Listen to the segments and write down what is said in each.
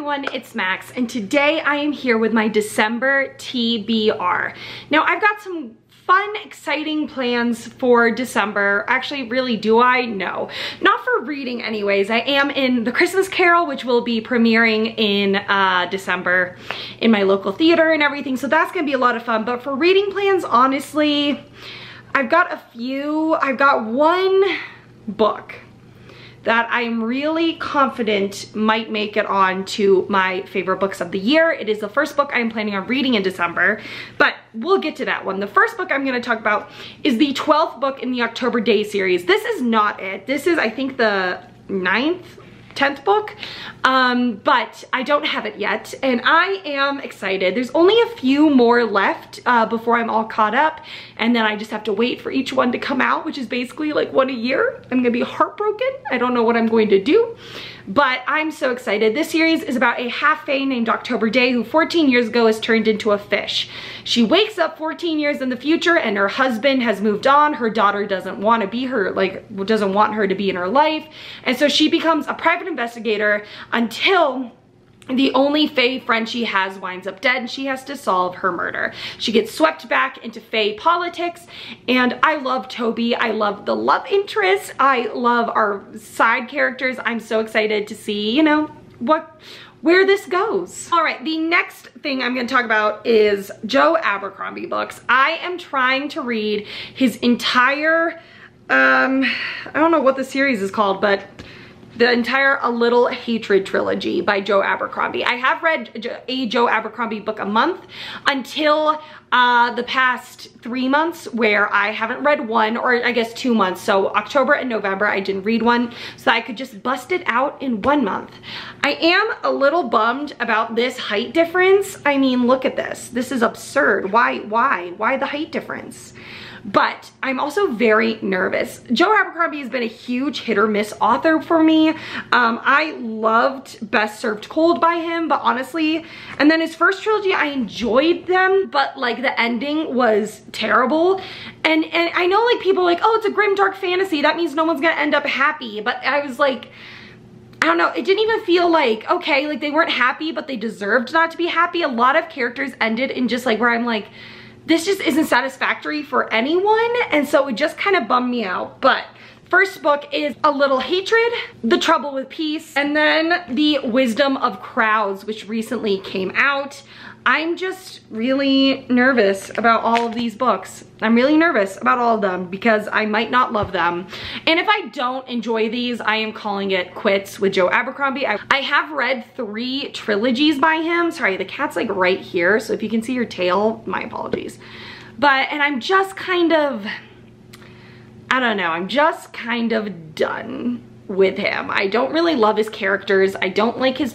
everyone, it's Max, and today I am here with my December TBR. Now, I've got some fun, exciting plans for December. Actually, really, do I? No. Not for reading anyways. I am in The Christmas Carol, which will be premiering in December in my local theater and everything, so that's gonna be a lot of fun. But for reading plans, honestly, I've got a few. I've got one book that I'm really confident might make it on to my favorite books of the year. It is the first book I'm planning on reading in December, but we'll get to that one. The first book I'm gonna talk about is the 12th book in the October Day series. This is not it. This is, I think, the 10th book, but I don't have it yet, and I am excited. There's only a few more left before I'm all caught up, and then I just have to wait for each one to come out, which is basically like one a year. I'm gonna be heartbroken. I don't know what I'm going to do, but I'm so excited. This series is about a half-fae named October Day who 14 years ago is turned into a fish. She wakes up 14 years in the future and her husband has moved on. Her daughter doesn't want to be her, doesn't want her to be in her life, and so she becomes a private investigator until the only fae friend she has winds up dead and she has to solve her murder. She gets swept back into fae politics, and I love Toby. I love the love interest. I love our side characters. I'm so excited to see, you know, where this goes. All right, the next thing I'm gonna talk about is Joe Abercrombie books. I am trying to read his entire, I don't know what the series is called, but the entire A Little Hatred trilogy by Joe Abercrombie. I have read a Joe Abercrombie book a month until the past 3 months, where I haven't read one, or I guess 2 months. So October and November I didn't read one, so I could just bust it out in 1 month. I am a little bummed about this height difference. I mean, look at this. This is absurd. Why the height difference? But I'm also very nervous. Joe Abercrombie has been a huge hit or miss author for me. I loved Best Served Cold by him, but honestly, and then his first trilogy, I enjoyed them, but like the ending was terrible. And I know like people are like, oh, it's a grim dark fantasy, that means no one's gonna end up happy. But I was like, I don't know, it didn't even feel like, okay, like they weren't happy, but they deserved not to be happy. A lot of characters ended in just like where I'm like, this just isn't satisfactory for anyone, and so it just kind of bummed me out. But first book is A Little Hatred, The Trouble with Peace, and then The Wisdom of Crowds, which recently came out. I'm just really nervous about all of these books. I'm really nervous about all of them because I might not love them. And if I don't enjoy these, I am calling it quits with Joe Abercrombie. I have read 3 trilogies by him. Sorry, the cat's like right here, so if you can see your tail, my apologies. And I'm just kind of, I don't know, I'm just kind of done with him. I don't really love his characters. I don't like his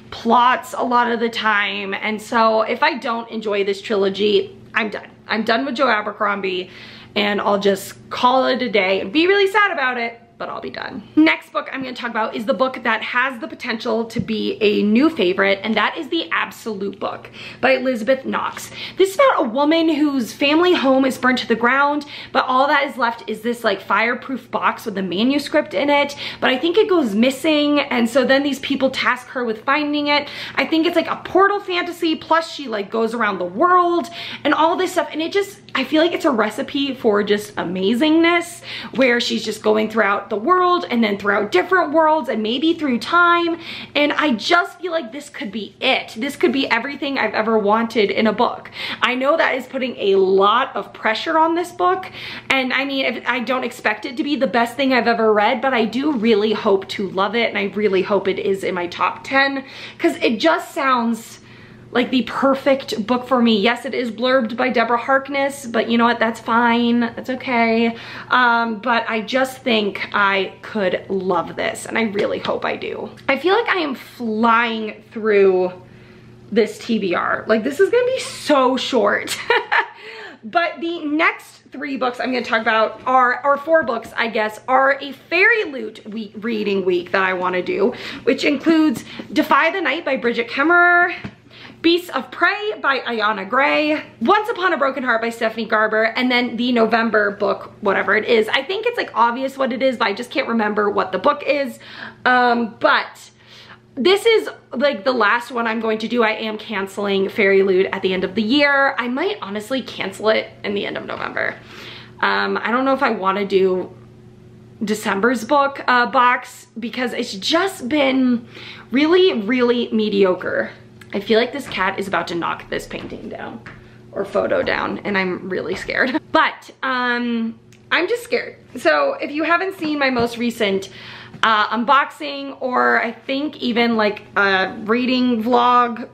plots a lot of the time, and so if I don't enjoy this trilogy, I'm done. I'm done with Joe Abercrombie, and I'll just call it a day and be really sad about it, but I'll be done. Next book I'm gonna talk about is the book that has the potential to be a new favorite, and that is The Absolute Book by Elizabeth Knox. This is about a woman whose family home is burnt to the ground, but all that is left is this like fireproof box with a manuscript in it, but I think it goes missing, and so then these people task her with finding it. I think it's like a portal fantasy, plus she like goes around the world and all this stuff, and it just, I feel like it's a recipe for just amazingness, where she's just going throughout the world and then throughout different worlds and maybe through time, and I just feel like this could be it. This could be everything I've ever wanted in a book. I know that is putting a lot of pressure on this book, and I mean, I don't expect it to be the best thing I've ever read, but I do really hope to love it, and I really hope it is in my top 10, because it just sounds like the perfect book for me. Yes, it is blurbed by Deborah Harkness, but you know what, that's fine, that's okay. But I just think I could love this, and I really hope I do. I feel like I am flying through this TBR. Like, this is gonna be so short. But the next 3 books I'm gonna talk about are, or 4 books, I guess, are a Fairyloot reading week that I wanna do, which includes Defy the Night by Bridget Kemmerer, Beasts of Prey by Ayana Gray, Once Upon a Broken Heart by Stephanie Garber, and then the November book, whatever it is. I think it's like obvious what it is, but I just can't remember what the book is. But this is like the last one I'm going to do. I am canceling Fairyloot at the end of the year. I might honestly cancel it in the end of November. I don't know if I want to do December's book box because it's just been really, really mediocre. I feel like this cat is about to knock this painting down or photo down, and I'm really scared. But I'm just scared. So if you haven't seen my most recent unboxing, or I think even like a reading vlog,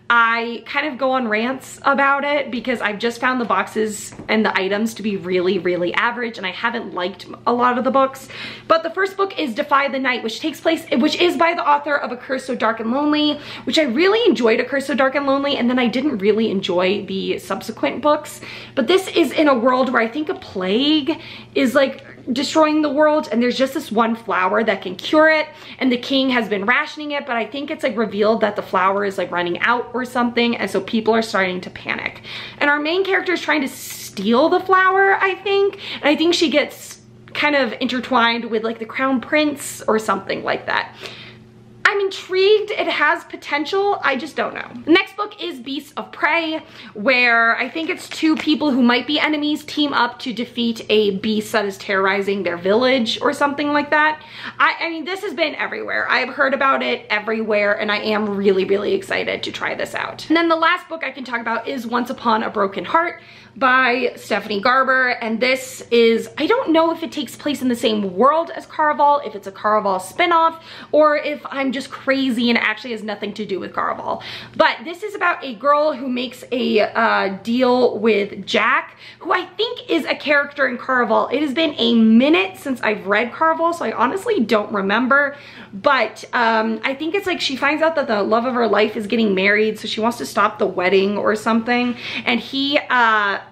I kind of go on rants about it because I've just found the boxes and the items to be really, really average, and I haven't liked a lot of the books. But the first book is Defy the Night, which is by the author of A Curse So Dark and Lonely, which I really enjoyed A Curse So Dark and Lonely, and then I didn't really enjoy the subsequent books. But this is in a world where I think a plague is like destroying the world, and there's just this one flower that can cure it, and the king has been rationing it, but I think it's like revealed that the flower is like running out or something, and so people are starting to panic. And our main character is trying to steal the flower, I think, and I think she gets kind of intertwined with like the crown prince or something like that. I'm intrigued. It has potential. I just don't know. The next book is Beasts of Prey, where I think it's two people who might be enemies team up to defeat a beast that is terrorizing their village or something like that. I mean, this has been everywhere. I've heard about it everywhere, and I am really, really excited to try this out. And then the last book I can talk about is Once Upon a Broken Heart by Stephanie Garber, and this is, I don't know if it takes place in the same world as Caraval, if it's a Caraval spinoff, or if I'm just crazy and it actually has nothing to do with Caraval. But this is about a girl who makes a deal with Jack, who I think is a character in Caraval. It has been a minute since I've read Caraval, so I honestly don't remember, but I think it's like she finds out that the love of her life is getting married, so she wants to stop the wedding or something, and he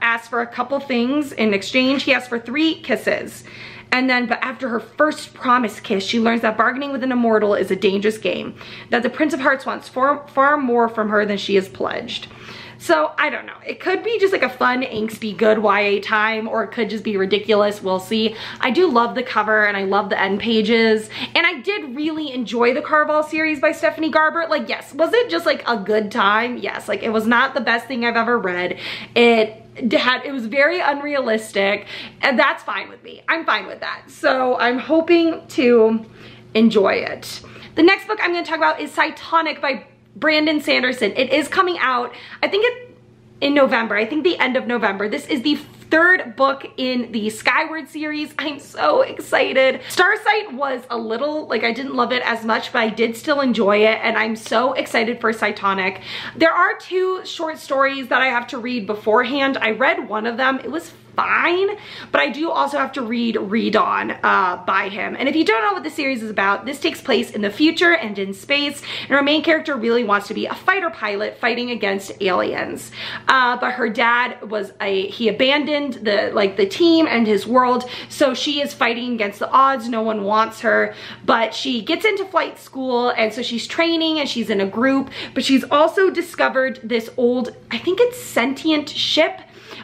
asks for a couple things in exchange. He asks for 3 kisses. And then, but after her first promise kiss, she learns that bargaining with an immortal is a dangerous game, that the Prince of Hearts wants far more from her than she has pledged. So I don't know. It could be just like a fun, angsty, good YA time, or it could just be ridiculous. We'll see. I do love the cover and I love the end pages. And I did really enjoy the Caraval series by Stephanie Garber. Like, yes, was it just like a good time? Yes, like it was not the best thing I've ever read. It was very unrealistic, and that's fine with me. I'm fine with that. So I'm hoping to enjoy it. The next book I'm going to talk about is Psytonic by Brandon Sanderson. It is coming out, I think in November. I think the end of November. This is the 3rd book in the Skyward series. I'm so excited. Starsight was a little, like I didn't love it as much, but I did still enjoy it, and I'm so excited for Psytonic. There are 2 short stories that I have to read beforehand. I read one of them. It was fine, but I do also have to read On by him. And if you don't know what the series is about, this takes place in the future and in space, and our main character really wants to be a fighter pilot fighting against aliens. But her dad was he abandoned the team and his world, so she is fighting against the odds. No one wants her, but she gets into flight school, and so she's training and she's in a group, but she's also discovered this old, I think it's sentient ship,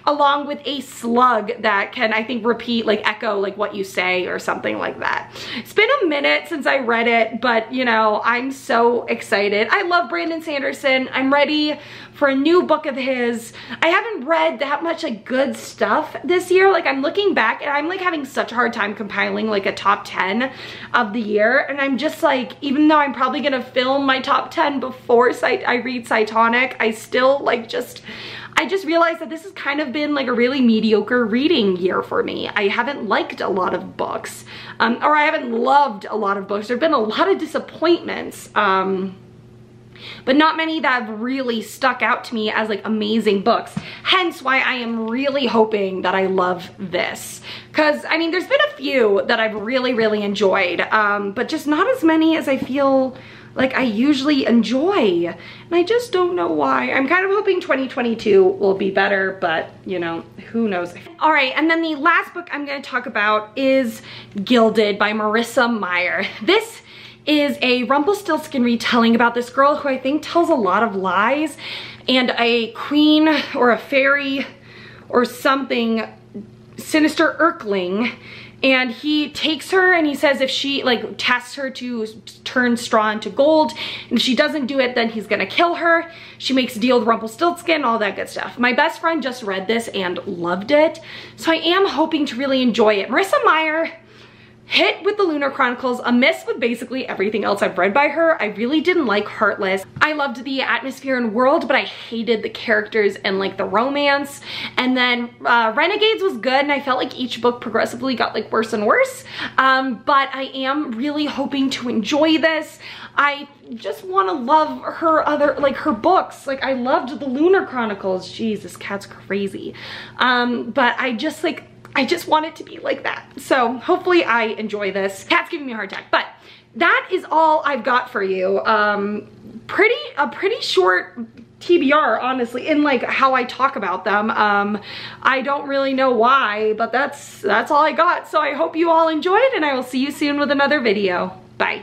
along with a slug that can, I think, repeat, like echo like what you say or something like that. It's been a minute since I read it, but you know, I'm so excited. I love Brandon Sanderson. I'm ready for a new book of his. I haven't read that much like good stuff this year. Like I'm looking back and I'm like having such a hard time compiling like a top 10 of the year, and I'm just like, even though I'm probably gonna film my top 10 before I read Psytonic, I still like I just realized that this has kind of been like a really mediocre reading year for me. I haven't liked a lot of books, or I haven't loved a lot of books. There have been a lot of disappointments, but not many that have really stuck out to me as like amazing books. Hence why I am really hoping that I love this. Cause I mean, there's been a few that I've really, really enjoyed, but just not as many as I feel like I usually enjoy, and I just don't know why. I'm kind of hoping 2022 will be better, but you know, who knows. All right, and then the last book I'm gonna talk about is Gilded by Marissa Meyer. This is a Rumpelstiltskin retelling about this girl who I think tells a lot of lies, and a queen or a fairy or something, sinister Erkling, and he takes her and he says if she, like, tests her to turn straw into gold, and if she doesn't do it, then he's gonna kill her. She makes a deal with Rumpelstiltskin, all that good stuff. My best friend just read this and loved it, so I am hoping to really enjoy it. Marissa Meyer, hit with the Lunar Chronicles, a miss with basically everything else I've read by her. I really didn't like Heartless. I loved the atmosphere and world, but I hated the characters and like the romance. And then Renegades was good, and I felt like each book progressively got like worse and worse. But I am really hoping to enjoy this. I just want to love her other, like her books. Like I loved the Lunar Chronicles. Jeez, this cat's crazy. But I just want it to be like that. So hopefully I enjoy this. Cat's giving me a hard time, but that is all I've got for you. A pretty short TBR, honestly, in like how I talk about them. I don't really know why, but that's all I got. So I hope you all enjoyed, and I will see you soon with another video. Bye.